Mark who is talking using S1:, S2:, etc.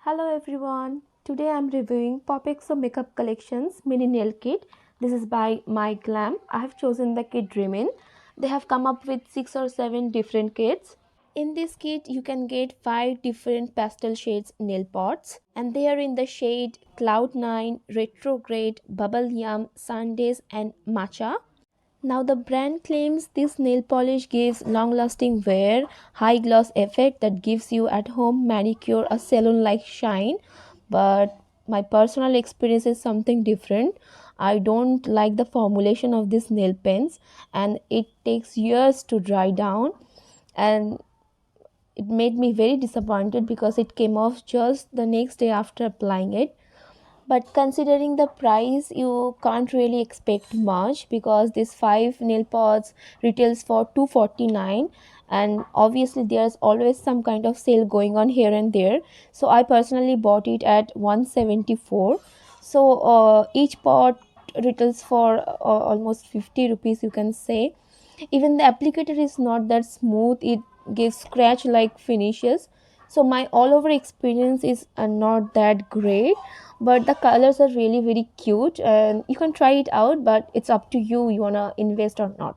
S1: Hello everyone. Today I'm reviewing POPxo makeup collections mini nail kit. This is by MyGlamm. I have chosen the kit Dreamin. They have come up with 6 or 7 different kits. In this kit you can get 5 different pastel shades nail pots and they are in the shade Cloud9, Retrograde, Bubble Yum, Sundays and Matcha. Now the brand claims this nail polish gives long-lasting wear, high gloss effect that gives you at home manicure a salon-like shine, but my personal experience is something different. I don't like the formulation of these nail pens and it takes years to dry down, and it made me very disappointed because it came off just the next day after applying it. But considering the price, you can't really expect much because this 5 nail pots retails for 249, and obviously there's always some kind of sale going on here and there. So I personally bought it at 174. So each pot retails for almost 50 rupees, you can say. Even the applicator is not that smooth, it gives scratch like finishes. So my all over experience is not that great, but the colors are really very cute and you can try it out, but it's up to you, you wanna invest or not.